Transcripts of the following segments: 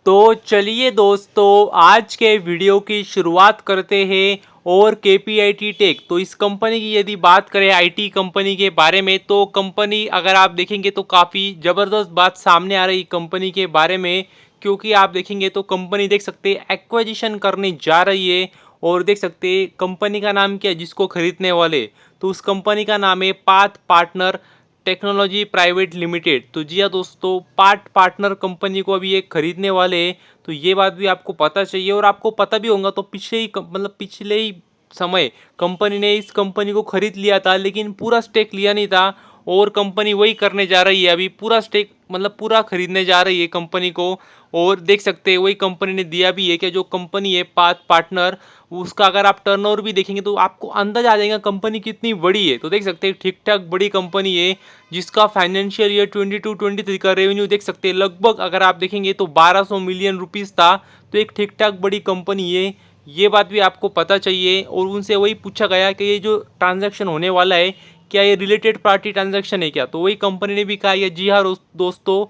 तो चलिए दोस्तों, आज के वीडियो की शुरुआत करते हैं। और केपीआईटी टेक, तो इस कंपनी की यदि बात करें आईटी कंपनी के बारे में, तो कंपनी अगर आप देखेंगे तो काफ़ी ज़बरदस्त बात सामने आ रही कंपनी के बारे में। क्योंकि आप देखेंगे तो कंपनी देख सकते हैं एक्विजिशन करने जा रही है। और देख सकते हैं कंपनी का नाम क्या है जिसको खरीदने वाले, तो उस कंपनी का नाम है path partner technology private limited. तो जी हाँ दोस्तों, पार्टनर कंपनी को अभी ये खरीदने वाले हैं। तो ये बात भी आपको पता चाहिए और आपको पता भी होगा। तो पिछले ही समय कंपनी ने इस कंपनी को खरीद लिया था, लेकिन पूरा स्टेक लिया नहीं था। और कंपनी वही करने जा रही है, अभी पूरा स्टेक पूरा खरीदने जा रही है कंपनी को। और देख सकते हैं वही कंपनी ने दिया भी है कि जो कंपनी है पाथ पार्टनर, उसका अगर आप टर्नओवर भी देखेंगे तो आपको अंदाजा आ जाएगा कंपनी कितनी बड़ी है। तो देख सकते हैं ठीक ठाक बड़ी कंपनी है, जिसका फाइनेंशियल ईयर 22-23 का रेवेन्यू देख सकते हैं लगभग अगर आप देखेंगे तो 1200 मिलियन रुपीस था। तो एक ठीक ठाक बड़ी कंपनी है, ये बात भी आपको पता चाहिए। और उनसे वही पूछा गया कि ये जो ट्रांजैक्शन होने वाला है, क्या ये रिलेटेड पार्टी ट्रांजैक्शन है क्या, तो वही कंपनी ने भी कहा ये जी हाँ दोस्तों,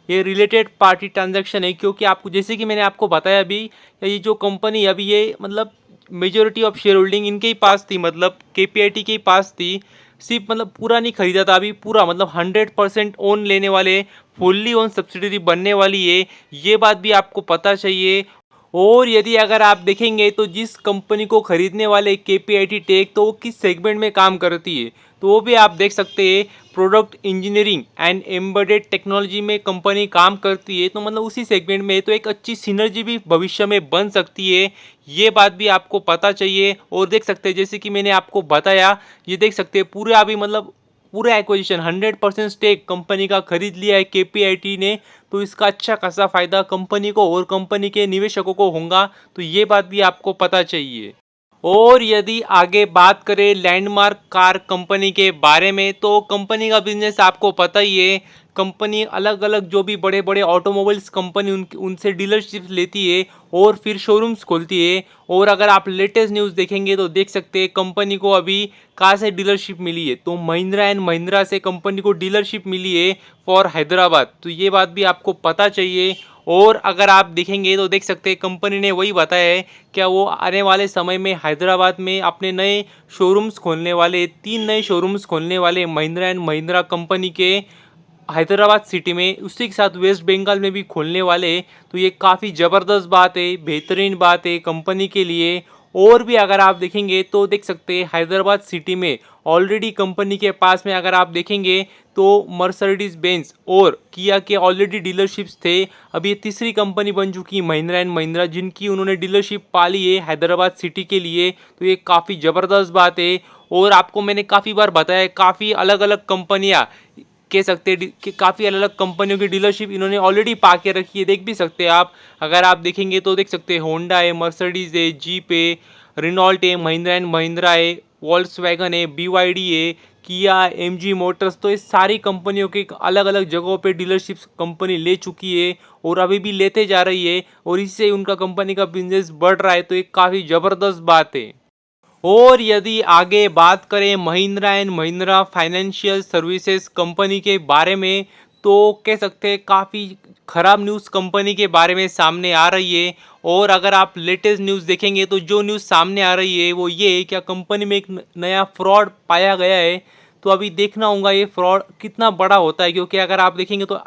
ये रिलेटेड पार्टी ट्रांजैक्शन है। क्योंकि आपको जैसे कि मैंने आपको बताया अभी, ये जो कंपनी अभी ये मेजोरिटी ऑफ शेयर होल्डिंग इनके ही पास थी, केपीआईटी के ही पास थी। सिर्फ पूरा नहीं खरीदा था, अभी पूरा 100% ओन लेने वाले, फुल्ली ओन सब्सिडरी बनने वाली है, ये बात भी आपको पता चाहिए। और यदि अगर आप देखेंगे तो जिस कंपनी को खरीदने वाले केपीआईटी टेक, तो वो किस सेगमेंट में काम करती है, तो वो भी आप देख सकते हैं product engineering and embedded technology में कंपनी काम करती है। तो उसी सेगमेंट में तो एक अच्छी सिनर्जी भी भविष्य में बन सकती है, ये बात भी आपको पता चाहिए। और देख सकते हैं जैसे कि मैंने आपको बताया, ये देख सकते हैं पूरे अभी पूरा एक्विजिशन 100% स्टेक कंपनी का खरीद लिया है केपीआईटी ने। तो इसका अच्छा खासा फायदा कंपनी को और कंपनी के निवेशकों को होगा, तो ये बात भी आपको पता चाहिए। और यदि आगे बात करें लैंडमार्क कार कंपनी के बारे में, तो कंपनी का बिजनेस आपको पता ही है। कंपनी अलग अलग जो भी बड़े बड़े ऑटोमोबाइल्स कंपनी उनसे डीलरशिप लेती है और फिर शोरूम्स खोलती है। और अगर आप लेटेस्ट न्यूज़ देखेंगे तो देख सकते हैं कंपनी को अभी कहाँ से डीलरशिप मिली है, तो महिंद्रा एंड महिंद्रा से कंपनी को डीलरशिप मिली है फॉर हैदराबाद। तो ये बात भी आपको पता चाहिए। और अगर आप देखेंगे तो देख सकते हैं कंपनी ने वही बताया है, क्या वो आने वाले समय में हैदराबाद में अपने नए शोरूम्स खोलने वाले, 3 नए शोरूम्स खोलने वाले महिंद्रा एंड महिंद्रा कंपनी के हैदराबाद सिटी में, उसी के साथ वेस्ट बंगाल में भी खोलने वाले। तो ये काफ़ी ज़बरदस्त बात है, बेहतरीन बात है कंपनी के लिए। और भी अगर आप देखेंगे तो देख सकते हैं हैदराबाद सिटी में ऑलरेडी कंपनी के पास में अगर आप देखेंगे तो मर्सिडीज बेंज और किया के ऑलरेडी डीलरशिप्स थे। अभी ये तीसरी कंपनी बन चुकी है महिंद्रा एंड महिंद्रा, जिनकी उन्होंने डीलरशिप पाली है हैदराबाद सिटी के लिए। तो ये काफ़ी ज़बरदस्त बात है। और आपको मैंने काफ़ी बार बताया, काफ़ी अलग अलग कंपनियाँ कह सकते हैं कि काफ़ी अलग अलग कंपनियों की डीलरशिप इन्होंने ऑलरेडी पा के रखी है, देख भी सकते हैं आप। अगर आप देखेंगे तो देख सकते हैं होंडा है, मर्सिडीज़ है, जीप है, रिनॉल्ट है, महिंद्रा एंड महिंद्रा है, वॉल्क्सवैगन है, बीवाईडी है, किया, एमजी मोटर्स। तो इस सारी कंपनियों के अलग अलग जगहों पे डीलरशिप कंपनी ले चुकी है और अभी भी लेते जा रही है, और इससे उनका कंपनी का बिजनेस बढ़ रहा है। तो एक काफ़ी ज़बरदस्त बात है। और यदि आगे बात करें Mahindra and Mahindra financial services company के बारे में, तो कह सकते हैं काफ़ी ख़राब न्यूज़ कंपनी के बारे में सामने आ रही है। और अगर आप लेटेस्ट न्यूज़ देखेंगे तो जो न्यूज़ सामने आ रही है वो ये है, क्या कंपनी में एक नया फ्रॉड पाया गया है। तो अभी देखना होगा ये फ्रॉड कितना बड़ा होता है। क्योंकि अगर आप देखेंगे तो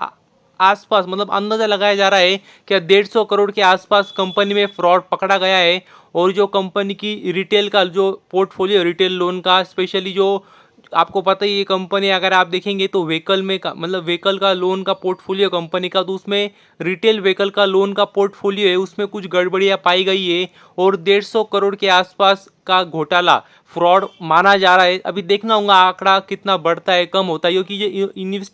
आसपास अंदाज़ा लगाया जा रहा है कि 150 करोड़ के आसपास कंपनी में फ्रॉड पकड़ा गया है। और जो कंपनी की रिटेल का जो पोर्टफोलियो, रिटेल लोन का स्पेशली, जो आपको पता ही ये कंपनी अगर आप देखेंगे तो व्हीकल में का व्हीकल का लोन का पोर्टफोलियो कंपनी का, तो उसमें रिटेल व्हीकल का लोन का पोर्टफोलियो है, उसमें कुछ गड़बड़ियाँ पाई गई है। और 150 करोड़ के आसपास का घोटाला, फ्रॉड माना जा रहा है। अभी देखना होगा आंकड़ा कितना बढ़ता है कम होता है, क्योंकि ये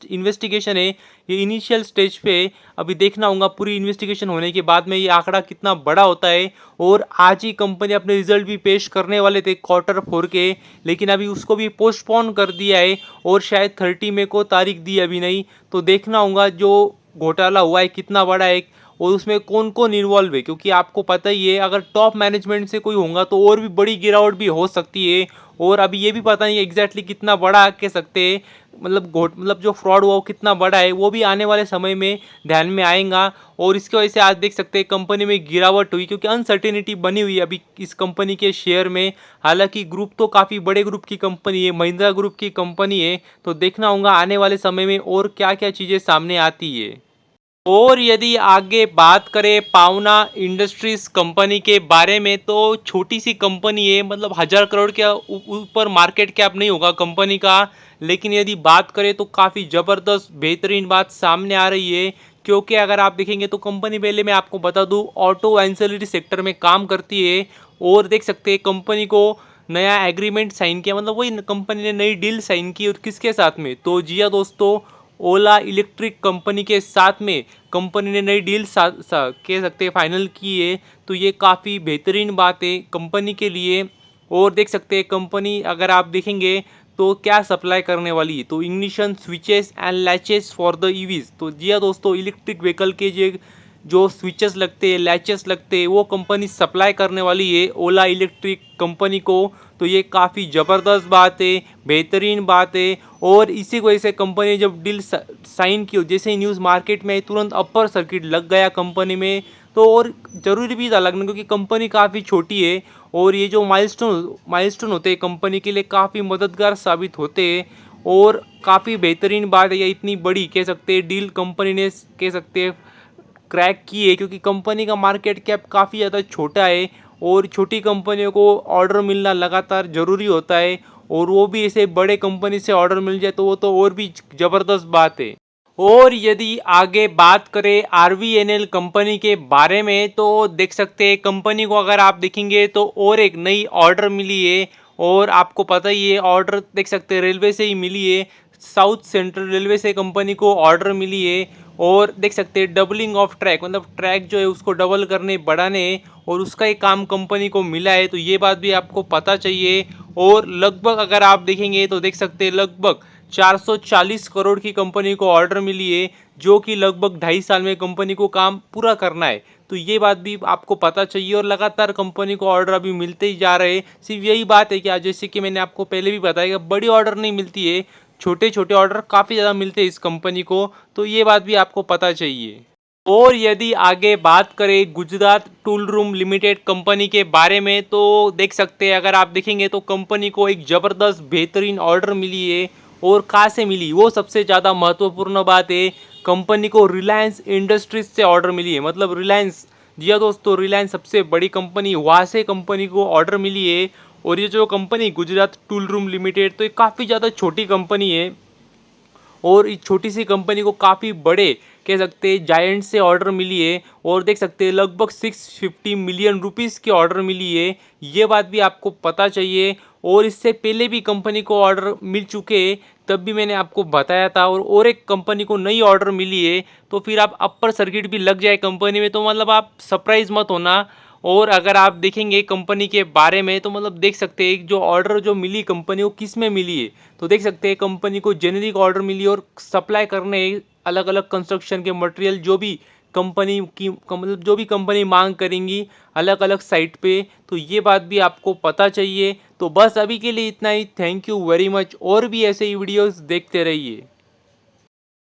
इन्वेस्टिगेशन है, ये इनिशियल स्टेज पे है। अभी देखना होगा पूरी इन्वेस्टिगेशन होने के बाद में ये आंकड़ा कितना बड़ा होता है। और आज ही कंपनी अपने रिजल्ट भी पेश करने वाले थे Q4 के, लेकिन अभी उसको भी पोस्टपोन कर दिया है और शायद 30 मई को तारीख दी अभी नहीं। तो देखना होगा जो घोटाला हुआ है कितना बड़ा है और उसमें कौन कौन इन्वॉल्व है। क्योंकि आपको पता ही है अगर टॉप मैनेजमेंट से कोई होगा तो और भी बड़ी गिरावट भी हो सकती है। और अभी ये भी पता नहीं एग्जैक्टली कितना बड़ा कह सकते हैं मतलब जो फ्रॉड हुआ वो कितना बड़ा है वो भी आने वाले समय में ध्यान में आएगा। और इसकी वजह से आज देख सकते हैं कंपनी में गिरावट हुई, क्योंकि अनसर्टेनिटी बनी हुई है अभी इस कंपनी के शेयर में। हालांकि ग्रुप तो काफ़ी बड़े ग्रुप की कंपनी है, महिंद्रा ग्रुप की कंपनी है, तो देखना होगा आने वाले समय में और क्या क्या चीज़ें सामने आती है। और यदि आगे बात करें पावना इंडस्ट्रीज कंपनी के बारे में, तो छोटी सी कंपनी है, मतलब 1000 करोड़ के ऊपर मार्केट कैप नहीं होगा कंपनी का। लेकिन यदि बात करें तो काफ़ी ज़बरदस्त बेहतरीन बात सामने आ रही है, क्योंकि अगर आप देखेंगे तो कंपनी, पहले मैं आपको बता दूं, ऑटो एंसिलरी सेक्टर में काम करती है। और देख सकते हैं कंपनी को नया एग्रीमेंट साइन किया, मतलब वही कंपनी ने नई डील साइन की, और किसके साथ में, तो जी हाँ दोस्तों, ओला इलेक्ट्रिक कंपनी के साथ में कंपनी ने नई डील कह सकते हैं फाइनल की है। तो ये काफ़ी बेहतरीन बात है कंपनी के लिए। और देख सकते हैं कंपनी, अगर आप देखेंगे तो क्या सप्लाई करने वाली है, तो ignition switches and latches for the EVs. तो जी हाँ दोस्तों, इलेक्ट्रिक व्हीकल के जो स्विचेस लगते हैं, लैचेस लगते हैं, वो कंपनी सप्लाई करने वाली है ओला इलेक्ट्रिक कंपनी को। तो ये काफ़ी ज़बरदस्त बात है, बेहतरीन बात है। और इसी वजह से कंपनी ने जब डील साइन की, जैसे ही न्यूज़ मार्केट में आई, तुरंत अपर सर्किट लग गया कंपनी में। तो और ज़रूरी भी था लगना, क्योंकि कंपनी काफ़ी छोटी है, और ये जो माइलस्टोन होते हैं कंपनी के लिए काफ़ी मददगार साबित होते हैं। और काफ़ी बेहतरीन बात है, ये इतनी बड़ी कह सकते हैं डील कंपनी ने कह सकते हैं क्रैक की है, क्योंकि कंपनी का मार्केट कैप काफ़ी ज़्यादा छोटा है, और छोटी कंपनियों को ऑर्डर मिलना लगातार ज़रूरी होता है। और वो भी ऐसे बड़े कंपनी से ऑर्डर मिल जाए तो वो तो और भी ज़बरदस्त बात है। और यदि आगे बात करें आरवीएनएल कंपनी के बारे में, तो देख सकते हैं कंपनी को अगर आप देखेंगे तो और एक नई ऑर्डर मिली है। और आपको पता ही है, ऑर्डर देख सकते हैं रेलवे से ही मिली है, साउथ सेंट्रल रेलवे से कंपनी को ऑर्डर मिली है। और देख सकते हैं डबलिंग ऑफ ट्रैक, मतलब ट्रैक जो है उसको डबल करने बढ़ाने, और उसका ही काम कंपनी को मिला है, तो ये बात भी आपको पता चाहिए। और लगभग अगर आप देखेंगे तो देख सकते हैं लगभग 440 करोड़ की कंपनी को ऑर्डर मिली है, जो कि लगभग 2.5 साल में कंपनी को काम पूरा करना है। तो ये बात भी आपको पता चाहिए, और लगातार कंपनी को ऑर्डर अभी मिलते ही जा रहे हैं। सिर्फ यही बात है कि आज जैसे कि मैंने आपको पहले भी बताया कि बड़ी ऑर्डर नहीं मिलती है, छोटे छोटे ऑर्डर काफ़ी ज़्यादा मिलते हैं इस कंपनी को। तो ये बात भी आपको पता चाहिए। और यदि आगे बात करें Gujarat tool room limited company के बारे में, तो देख सकते हैं अगर आप देखेंगे तो कंपनी को एक ज़बरदस्त बेहतरीन ऑर्डर मिली है। और कहाँ से मिली, वो सबसे ज़्यादा महत्वपूर्ण बात है। कंपनी को रिलायंस इंडस्ट्रीज से ऑर्डर मिली है, मतलब रिलायंस, जी हाँ दोस्तों, रिलायंस सबसे बड़ी कंपनी, वहाँ से कंपनी को ऑर्डर मिली है। और ये जो company Gujarat tool room limited, तो ये काफ़ी ज़्यादा छोटी कंपनी है, और इस छोटी सी कंपनी को काफ़ी बड़े कह सकते हैं जायंट से ऑर्डर मिली है। और देख सकते हैं लगभग 650 मिलियन रुपीस की ऑर्डर मिली है, ये बात भी आपको पता चाहिए। और इससे पहले भी कंपनी को ऑर्डर मिल चुके हैं, तब भी मैंने आपको बताया था। और एक कंपनी को नई ऑर्डर मिली है, तो फिर आप अपर सर्किट भी लग जाए कंपनी में, तो मतलब आप सरप्राइज मत होना। और अगर आप देखेंगे कंपनी के बारे में, तो मतलब देख सकते हैं जो ऑर्डर जो मिली कंपनी को किस में मिली है, तो देख सकते हैं कंपनी को जेनेरिक ऑर्डर मिली, और सप्लाई करने अलग अलग कंस्ट्रक्शन के मटेरियल जो भी कंपनी की मतलब जो भी कंपनी मांग करेंगी अलग अलग साइट पे। तो ये बात भी आपको पता चाहिए। तो बस अभी के लिए इतना ही। थैंक यू वेरी मच, और भी ऐसे ही वीडियोस देखते रहिए।